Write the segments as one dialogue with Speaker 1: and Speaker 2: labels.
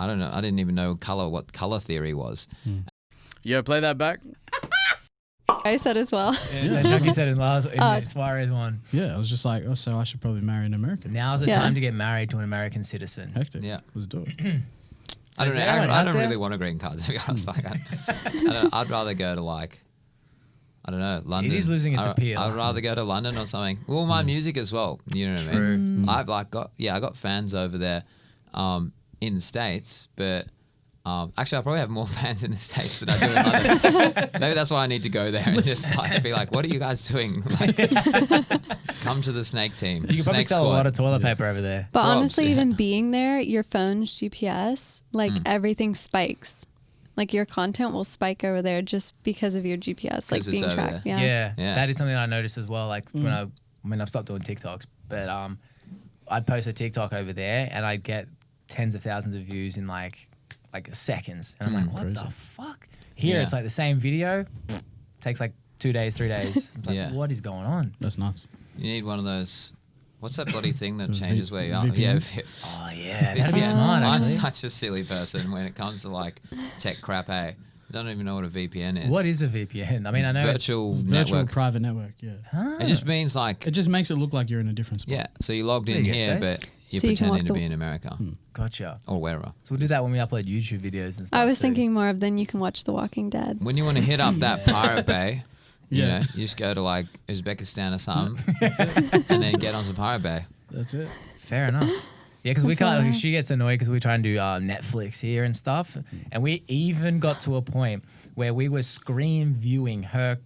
Speaker 1: I don't know. I didn't even know what color theory was.
Speaker 2: Yo, play that back.
Speaker 3: I said as well.
Speaker 4: Yeah, Chucky said in Suarez one.
Speaker 5: Yeah, I was just like, oh, so I should probably marry an American.
Speaker 4: Now's the time to get married to an American citizen.
Speaker 5: Hectic.
Speaker 1: Yeah.
Speaker 5: Let's do it.
Speaker 1: I don't know. I don't really want a green card, to be honest. Like, I'd rather go to like, I don't know, London.
Speaker 4: It is losing its appeal.
Speaker 1: I'd rather go to London or something. Well, my music as well. You know what I mean? I've like I got fans over there, in the States, but actually I probably have more fans in the States than I do in London. Maybe that's why I need to go there and just like be like, what are you guys doing? Like, come to the Snake team.
Speaker 4: You can probably sell a lot of toilet paper over there.
Speaker 3: But honestly, even being there, your phone's GPS, like everything spikes. Like your content will spike over there just because of your GPS, like being tracked.
Speaker 4: Yeah, that is something that I noticed as well. Like when I've stopped doing TikToks, but I'd post a TikTok over there and I'd get tens of thousands of views in like seconds, and I'm like, what the fuck? Here it's like the same video takes like 2 days, 3 days. I'm like, what is going on?
Speaker 5: That's nuts.
Speaker 1: You need one of those. What's that bloody thing that changes where you are?
Speaker 5: VPNs?
Speaker 4: Oh yeah, that'd be smart.
Speaker 1: I'm
Speaker 4: Actually,
Speaker 1: such a silly person when it comes to like tech crap. I don't even know what a VPN is.
Speaker 4: what is a VPN? I mean, I know
Speaker 1: virtual
Speaker 5: Virtual
Speaker 1: network.
Speaker 5: private network, yeah.
Speaker 1: It just means like
Speaker 5: It just makes it look like you're in a different spot.
Speaker 1: yeah. So you logged in
Speaker 4: There you go,
Speaker 1: here,
Speaker 4: Stace.
Speaker 1: but you're
Speaker 3: So you can
Speaker 1: pretending to
Speaker 3: walk
Speaker 1: be in America
Speaker 4: Gotcha.
Speaker 1: or wherever.
Speaker 4: So we'll do that when we upload YouTube videos and stuff.
Speaker 3: I was
Speaker 4: too.
Speaker 3: thinking more of then you can watch The Walking Dead.
Speaker 1: When you want to hit up that Pirate Bay, you
Speaker 5: Yeah.
Speaker 1: know, you just go to like Uzbekistan or something, and then get onto Pirate Bay.
Speaker 5: That's it.
Speaker 4: Fair enough. Yeah, because we
Speaker 3: That's
Speaker 4: can't.
Speaker 3: why.
Speaker 4: Like, she gets annoyed because we try and do Netflix here and stuff, and we even got to a point where we were screen viewing her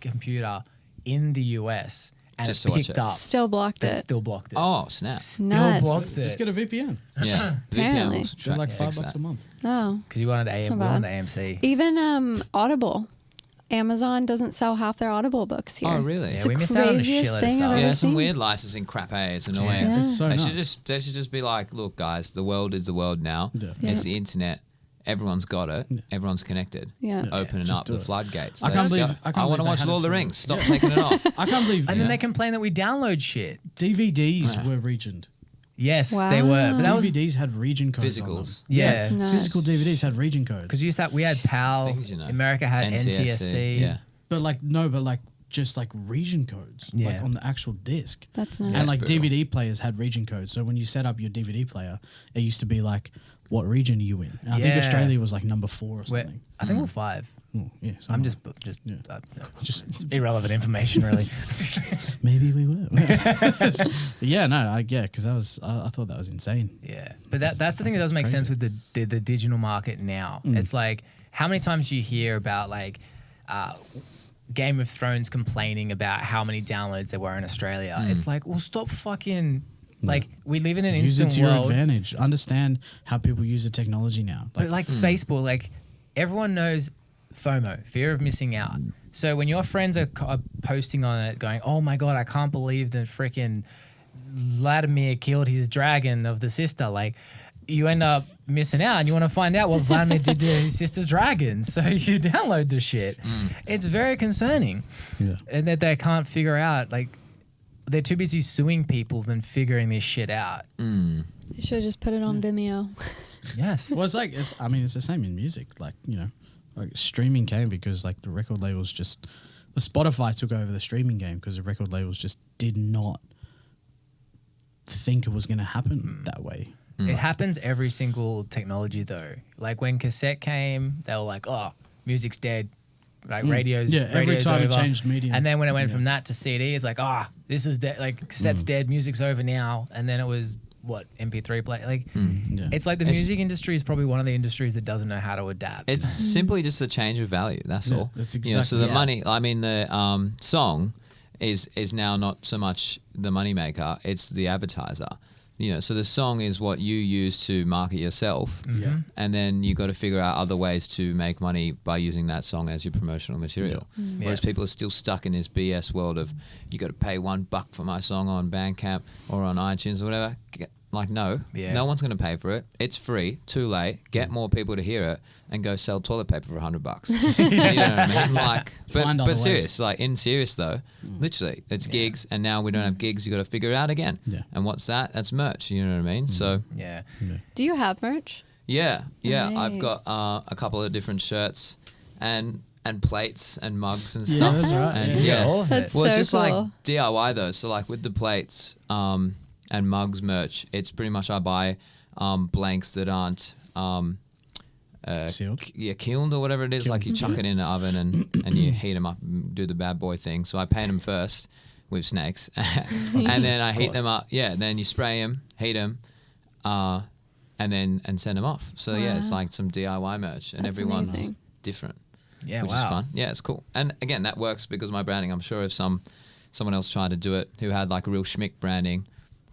Speaker 4: computer in the US, and
Speaker 1: Just
Speaker 4: it
Speaker 1: to watch
Speaker 4: picked
Speaker 1: it.
Speaker 4: up.
Speaker 3: Still blocked
Speaker 4: But
Speaker 3: it.
Speaker 4: it still blocked it.
Speaker 1: Oh snap!
Speaker 4: Still
Speaker 3: Nuts.
Speaker 4: blocked it.
Speaker 5: Just get a VPN.
Speaker 1: Yeah,
Speaker 3: Apparently.
Speaker 1: will
Speaker 5: They're
Speaker 1: track-
Speaker 5: like
Speaker 1: fix
Speaker 5: $5
Speaker 1: that.
Speaker 5: a month.
Speaker 3: Oh,
Speaker 4: Because you wanted
Speaker 3: not
Speaker 4: we
Speaker 3: bad.
Speaker 4: wanted AMC.
Speaker 3: even Audible. Amazon doesn't sell half their Audible books here.
Speaker 1: Oh really?
Speaker 4: Yeah,
Speaker 3: It's
Speaker 4: we
Speaker 3: the
Speaker 4: missed out on a
Speaker 3: craziest
Speaker 4: shitload of
Speaker 3: thing I've
Speaker 4: stuff.
Speaker 3: ever
Speaker 1: Yeah, some
Speaker 3: seen.
Speaker 1: weird licensing crap. Hey, it's annoying.
Speaker 3: Yeah.
Speaker 5: It's so
Speaker 1: They
Speaker 5: nuts.
Speaker 1: should just be like, look, guys, the world is the world now.
Speaker 5: Yeah.
Speaker 1: It's
Speaker 3: Yeah.
Speaker 1: the internet. Everyone's got it. Everyone's connected.
Speaker 3: Yeah.
Speaker 1: Opening
Speaker 5: Just
Speaker 1: up
Speaker 5: do
Speaker 1: the
Speaker 5: it.
Speaker 1: floodgates.
Speaker 5: I can't
Speaker 1: Let's
Speaker 5: believe-
Speaker 1: go.
Speaker 5: I can't
Speaker 1: I want to
Speaker 5: believe they
Speaker 1: watch
Speaker 5: had it
Speaker 1: Lord of the
Speaker 5: for-
Speaker 1: Rings. Stop taking it off.
Speaker 5: I can't believe
Speaker 4: And then they complain that we download shit.
Speaker 5: DVDs were regioned.
Speaker 4: Yes,
Speaker 3: Wow.
Speaker 4: they were. But that was
Speaker 5: DVDs had region codes on them.
Speaker 1: Physicals.
Speaker 4: yeah.
Speaker 3: That's nuts.
Speaker 5: Physical DVDs had region codes.
Speaker 4: Because we had PAL.
Speaker 1: Things, you know.
Speaker 4: America had NTSC.
Speaker 1: Yeah.
Speaker 5: But just like region codes, like
Speaker 4: Yeah.
Speaker 5: on the actual disc.
Speaker 3: That's nice.
Speaker 5: And like
Speaker 1: brutal.
Speaker 5: DVD players had region codes. So when you set up your DVD player, it used to be like, what region are you in? And I think
Speaker 4: Yeah.
Speaker 5: Australia was like number 4 or
Speaker 4: We're-
Speaker 5: something.
Speaker 4: I think we're 5.
Speaker 5: Oh, yeah,
Speaker 4: I'm
Speaker 5: something
Speaker 4: just
Speaker 5: Just
Speaker 4: irrelevant information, really.
Speaker 5: maybe we were. Yeah, no, because I thought that was insane.
Speaker 4: Yeah, but that's the thing that doesn't make sense with the digital market now. It's like how many times do you hear about like Game of Thrones complaining about how many downloads there were in Australia? It's like, well, stop fucking. Like we live in an
Speaker 5: Use it
Speaker 4: instant
Speaker 5: to your
Speaker 4: world.
Speaker 5: advantage. Understand how people use the technology now.
Speaker 4: But like Facebook, like everyone knows FOMO, fear of missing out. So when your friends are posting on it going, oh my God, I can't believe the freaking Vladimir killed his dragon of the sister. Like you end up missing out and you want to find out what Vladimir did to his sister's dragon. So you download the shit. It's very concerning.
Speaker 5: Yeah.
Speaker 4: And that they can't figure out, like they're too busy suing people than figuring this shit out.
Speaker 3: They should have just put it on Vimeo.
Speaker 4: Yes.
Speaker 5: Well, it's the same in music. Like, like streaming came because like the record labels the Spotify took over the streaming game because the record labels just did not think it was going to happen that way.
Speaker 4: It happens every single technology though. Like when cassette came, they were like, "Oh, music's dead." Like radio's
Speaker 5: every
Speaker 4: radio's
Speaker 5: time it
Speaker 4: over.
Speaker 5: changed medium.
Speaker 4: And then when it went from that to CD, it's like, this is dead. Like cassette's dead, music's over now. And then it was what MP3 play. Like
Speaker 5: Yeah.
Speaker 4: it's like the music industry is probably one of the industries that doesn't know how to adapt.
Speaker 1: It's simply just a change of value. That's all.
Speaker 5: that's
Speaker 1: So
Speaker 5: exactly-
Speaker 1: the
Speaker 4: Yeah.
Speaker 1: money. I mean, the song is now not so much the moneymaker; it's the advertiser. So the song is what you use to market yourself, and then you got to figure out other ways to make money by using that song as your promotional material. Whereas people are still stuck in this BS world of you got to pay $1 for my song on Bandcamp or on iTunes or whatever. No one's going to pay for it. It's free. Too late. Get more people to hear it and go sell toilet paper for $100. You know what I mean? Like,
Speaker 5: Find other
Speaker 1: but
Speaker 5: ways.
Speaker 1: serious. Like in serious though, literally, it's gigs, and now we don't have gigs. You got to figure it out again.
Speaker 5: Yeah.
Speaker 1: And what's that? That's merch. You know what I mean? So
Speaker 4: yeah.
Speaker 3: Do you have merch?
Speaker 1: Yeah. I've got
Speaker 3: Nice.
Speaker 1: a couple of different shirts and plates and mugs and
Speaker 5: Yeah,
Speaker 1: stuff.
Speaker 5: that's right.
Speaker 1: And
Speaker 4: Yeah, all of
Speaker 3: That's
Speaker 4: it.
Speaker 1: Well, it's
Speaker 3: so
Speaker 1: just
Speaker 3: cool.
Speaker 1: like DIY though. So like with the plates and mugs merch, it's pretty much I buy blanks that aren't
Speaker 5: Sealed.
Speaker 1: kilned or whatever it is. Like you chuck it in the oven and you heat them up and do the bad boy thing. So I paint them first with snakes, and then I heat them up. Yeah, then you spray them, heat them, and send them off. So yeah, it's
Speaker 3: Wow.
Speaker 1: like some DIY merch, and
Speaker 3: That's
Speaker 1: everyone's
Speaker 3: amazing.
Speaker 1: different.
Speaker 4: Yeah,
Speaker 1: which
Speaker 4: wow.
Speaker 1: is fun. Yeah, it's cool. And again, that works because of my branding. I'm sure if someone else tried to do it who had like a real schmick branding,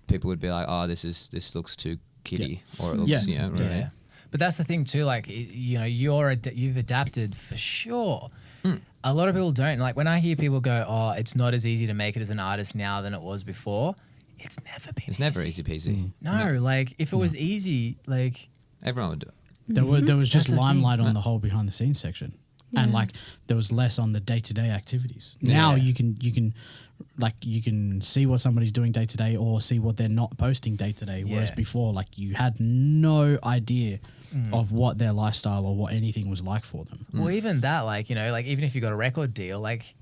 Speaker 1: people would be like, "Oh, this looks too kiddie," or it looks,
Speaker 5: Yeah.
Speaker 1: really.
Speaker 4: Yeah. But that's the thing too. Like you've adapted for sure. A lot of people don't. Like when I hear people go, "Oh, it's not as easy to make it as an artist now than it was before." It's never been.
Speaker 1: It's never easy peasy.
Speaker 4: No, like if it was easy, like
Speaker 1: Everyone would do it.
Speaker 5: There was just
Speaker 4: That's the thing.
Speaker 5: limelight on the whole behind the scenes section, and
Speaker 3: Yeah.
Speaker 5: like there was less on the day to day activities. Now
Speaker 1: Yeah.
Speaker 5: you can see what somebody's doing day to day or see what they're not posting day to day. Whereas
Speaker 4: Yeah.
Speaker 5: before, like you had no idea of what their lifestyle or what anything was like for them.
Speaker 4: well, even that, like like even if you got a record deal, like.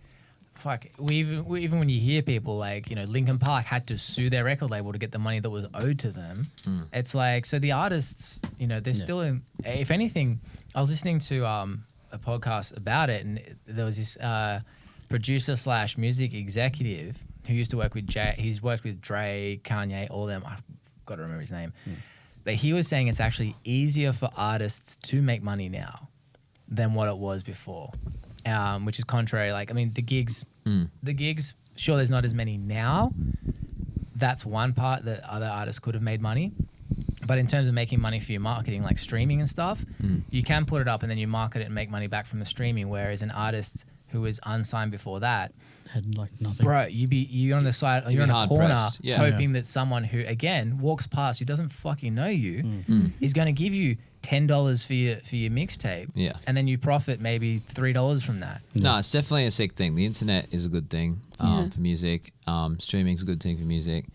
Speaker 4: Fuck, even when you hear people like, Linkin Park had to sue their record label to get the money that was owed to them. It's like, so the artists, they're still in, if anything, I was listening to a podcast about it, and there was this producer / music executive who used to work with he's worked with Dre, Kanye, all them. I've got to remember his name. But he was saying it's actually easier for artists to make money now than what it was before. Which is contrary. Like, I mean, the gigs, sure, there's not as many now. That's one part that other artists could have made money. But in terms of making money for your marketing, like streaming and stuff, you can put it up and then you market it and make money back from the streaming. Whereas an artist who was unsigned before that,
Speaker 5: Had like nothing.
Speaker 4: bro, you're on the side, you're in a
Speaker 1: hard
Speaker 4: corner,
Speaker 1: pressed. Yeah.
Speaker 4: hoping that someone who again walks past, who doesn't fucking know you, is going to give you $10 for your mixtape,
Speaker 1: Yeah.
Speaker 4: and then you profit maybe $3 from that.
Speaker 1: No, it's definitely a sick thing. The internet is a good thing
Speaker 3: Yeah.
Speaker 1: for music. Streaming's a good thing for music.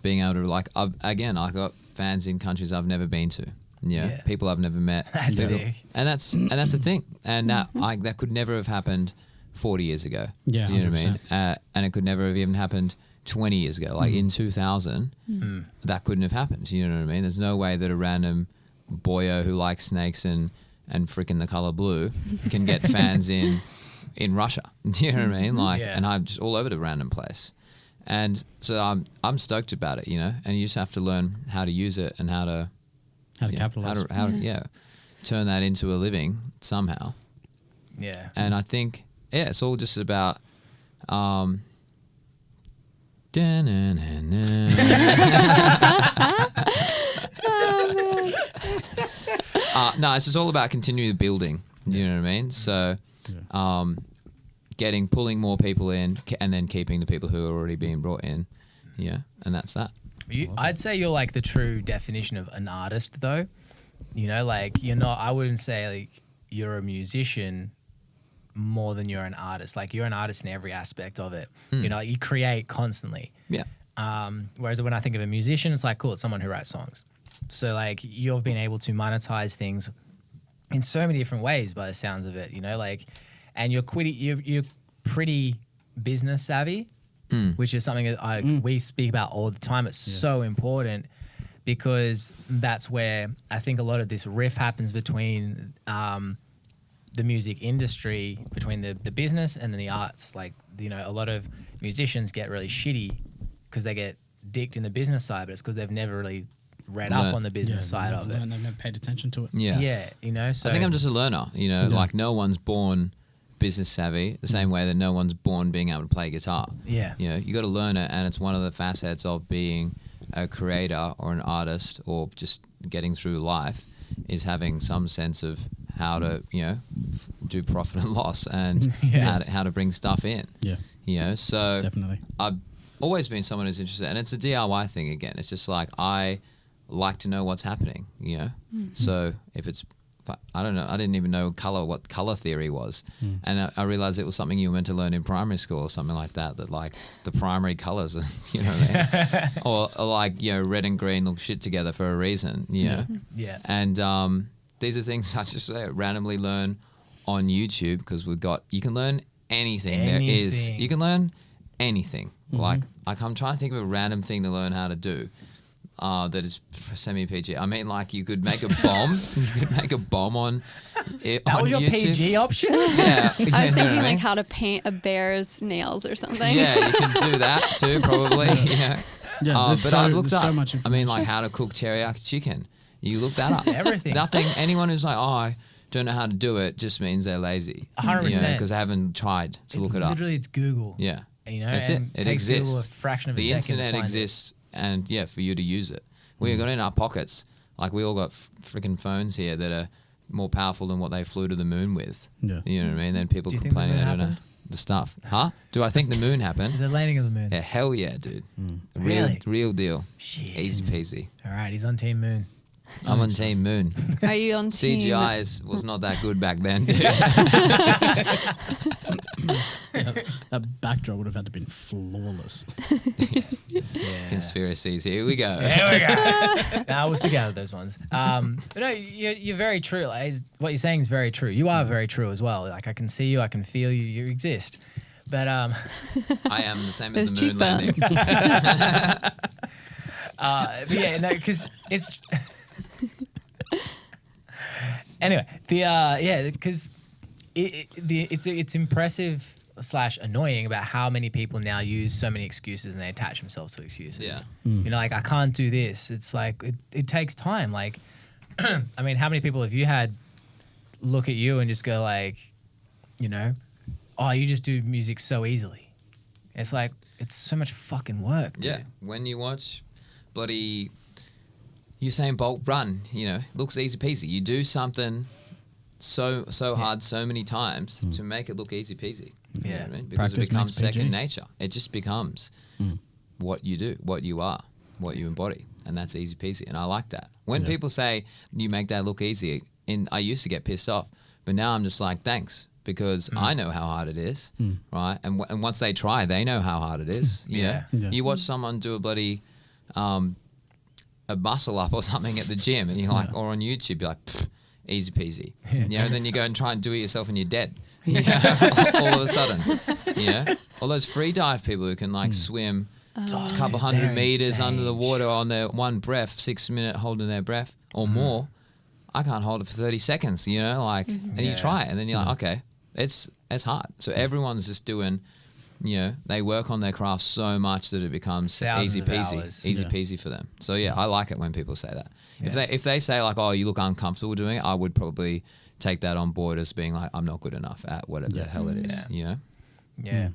Speaker 1: Being able to I got fans in countries I've never been to.
Speaker 4: Yeah.
Speaker 1: People I've never met.
Speaker 4: That's
Speaker 1: People-
Speaker 4: sick.
Speaker 1: And that's a thing. And that could never have happened 40 years ago.
Speaker 5: Yeah,
Speaker 1: Do you know what I mean?
Speaker 5: 100%.
Speaker 1: And it could never have even happened 20 years ago. Like in 2000, that couldn't have happened. You know what I mean? There's no way that a random boyo who likes snakes and freaking the color blue can get fans in Russia. You know what I mean? Like,
Speaker 4: Yeah.
Speaker 1: and I'm just all over the random place. And so I'm stoked about it, and you just have to learn how to use it and how to
Speaker 5: Capitalize.
Speaker 1: how to turn that into a living somehow.
Speaker 4: Yeah.
Speaker 1: And I think it's all just about no, it's just all about continuing building. You know what I mean? So, pulling more people in, and then keeping the people who are already being brought in. Yeah, and that's that.
Speaker 4: I'd say you're like the true definition of an artist, though. Like you're not. I wouldn't say like you're a musician more than you're an artist. Like you're an artist in every aspect of it. Like you create constantly.
Speaker 1: Yeah.
Speaker 4: Whereas when I think of a musician, it's like, cool, it's someone who writes songs. So like you've been able to monetize things in so many different ways by the sounds of it, like, and you're pretty business savvy, which is something that we speak about all the time. It's so important because that's where I think a lot of this riff happens between the music industry, between the business and then the arts. Like, a lot of musicians get really shitty because they get dicked in the business side, but it's because they've never really read up on the business side of it.
Speaker 5: They've never paid attention to it.
Speaker 1: Yeah.
Speaker 4: So
Speaker 1: I think I'm just a learner, like no one's born business savvy the same way that no one's born being able to play guitar.
Speaker 4: Yeah.
Speaker 1: You got to learn it, and it's one of the facets of being a creator or an artist or just getting through life is having some sense of how to, do profit and loss and how to bring stuff in.
Speaker 5: Yeah.
Speaker 1: So
Speaker 5: Definitely.
Speaker 1: I've always been someone who's interested, and it's a DIY thing again. It's just like I like to know what's happening, So if it's I don't know. I didn't even know what color theory was, and I realized it was something you were meant to learn in primary school or something like that. That like the primary colors, you know, what I mean? or like red and green look shit together for a reason, you know.
Speaker 4: Yeah.
Speaker 1: And these are things I just randomly learn on YouTube because you can learn anything. There is. You can learn anything. Like I'm trying to think of a random thing to learn how to do. That is semi-PG. I mean, like you could make a bomb. You could make a bomb on it.
Speaker 4: That was your
Speaker 1: YouTube.
Speaker 4: PG option?
Speaker 1: Yeah.
Speaker 3: I was thinking like how to paint a bear's nails or something.
Speaker 1: Yeah, you can do that too, probably. Yeah.
Speaker 5: Yeah,
Speaker 1: But I've looked up.
Speaker 5: so much
Speaker 1: I mean,
Speaker 5: information.
Speaker 1: like how to cook teriyaki chicken. You look that up.
Speaker 4: Everything.
Speaker 1: Nothing. Anyone who's like, I don't know how to do it, just means they're lazy.
Speaker 4: 100%.
Speaker 1: Because they haven't tried to look it up.
Speaker 4: Literally, it's Google.
Speaker 1: Yeah.
Speaker 4: You know,
Speaker 1: That's
Speaker 4: and
Speaker 1: it. It
Speaker 4: takes Google
Speaker 1: exists.
Speaker 4: a fraction of a
Speaker 1: The
Speaker 4: second to
Speaker 1: internet
Speaker 4: find it.
Speaker 1: exists, and for you to use it. We got it in our pockets. Like we all got freaking phones here that are more powerful than what they flew to the moon with.
Speaker 5: Yeah.
Speaker 1: You know what I mean? Then people
Speaker 4: Do you think the
Speaker 1: complaining
Speaker 4: moon
Speaker 1: they don't know
Speaker 4: happened?
Speaker 1: the stuff. Huh? Do I think the moon happened?
Speaker 4: The landing of the moon.
Speaker 1: Yeah, hell yeah, dude.
Speaker 4: Really?
Speaker 1: Real deal.
Speaker 4: Shit.
Speaker 1: Easy peasy.
Speaker 4: All right, he's on Team Moon.
Speaker 1: I'm on Team Moon.
Speaker 3: Are you on team?
Speaker 1: CGI was not that good back then, dude.
Speaker 5: That backdrop would have had to been flawless.
Speaker 1: Conspiracies. Here we go.
Speaker 4: There we go. I was together those ones. But no, you're very true. Like, what you're saying is very true. You are very true as well. Like I can see you, I can feel you. You exist. But
Speaker 1: I am the same
Speaker 3: Those
Speaker 1: as the moon landing.
Speaker 3: cheekbones.
Speaker 4: but yeah, no, because it's anyway. Because it's impressive / annoying about how many people now use so many excuses and they attach themselves to excuses.
Speaker 1: Yeah.
Speaker 4: You know, like I can't do this. It's like it takes time. Like, I mean, how many people have you had look at you and just go like, you know, oh, you just do music so easily. It's like it's so much fucking work. Dude.
Speaker 1: Yeah. When you watch bloody Usain Bolt run, looks easy peasy. You do something so hard so many times to make it look easy peasy. You know what I mean? Because
Speaker 5: Practice
Speaker 1: it becomes
Speaker 5: makes PG.
Speaker 1: second nature. It just becomes what you do, what you are, what you embody. And that's easy peasy. And I like that. When people say you make that look easy, I used to get pissed off, but now I'm just like, thanks. Because I know how hard it is, right? And once they try, they know how hard it is.
Speaker 4: Yeah.
Speaker 5: Yeah.
Speaker 1: You watch someone do a bloody a muscle up or something at the gym, and you're like, or on YouTube, you're like, easy peasy. And then you go and try and do it yourself, and you're dead. All of a sudden, all those free dive people who can like swim a couple hundred meters under the water on their one breath, 6 minute holding their breath or more. I can't hold it for 30 seconds, and you try it, and then you're like, okay. It's hard. So everyone's just doing, they work on their craft so much that it becomes
Speaker 4: Thousands
Speaker 1: easy
Speaker 4: of
Speaker 1: peasy,
Speaker 4: hours.
Speaker 1: easy peasy for them. So I like it when people say that. If they say like, oh, you look uncomfortable doing it, I would probably take that on board as being like, I'm not good enough at whatever the hell it is.
Speaker 4: Yeah. Yeah.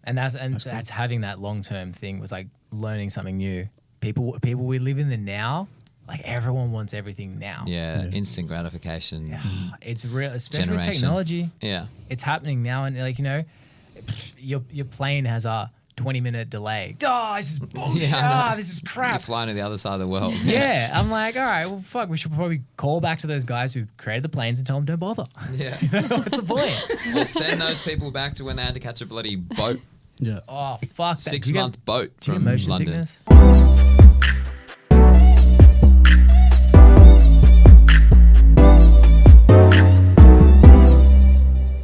Speaker 4: And that's having that long term thing was like learning something new. People we live in the now. Like everyone wants everything now.
Speaker 1: Yeah, instant gratification.
Speaker 4: It's real, especially with
Speaker 1: Generation.
Speaker 4: technology.
Speaker 1: Yeah.
Speaker 4: It's happening now, and like your plane has a 20-minute delay. Oh, this is bullshit.
Speaker 1: I know.
Speaker 4: This is
Speaker 1: You're
Speaker 4: crap.
Speaker 1: flying to the other side of the world.
Speaker 4: Yeah, I'm like, all right, well, fuck. We should probably call back to those guys who created the planes and tell them don't bother.
Speaker 1: Yeah.
Speaker 4: What's the point?
Speaker 1: Or send those people back to when they had to catch a bloody boat,
Speaker 5: Yeah.
Speaker 4: Oh, fuck.
Speaker 1: 6 month boat
Speaker 4: Do you
Speaker 1: from
Speaker 4: get motion
Speaker 1: London.
Speaker 4: sickness?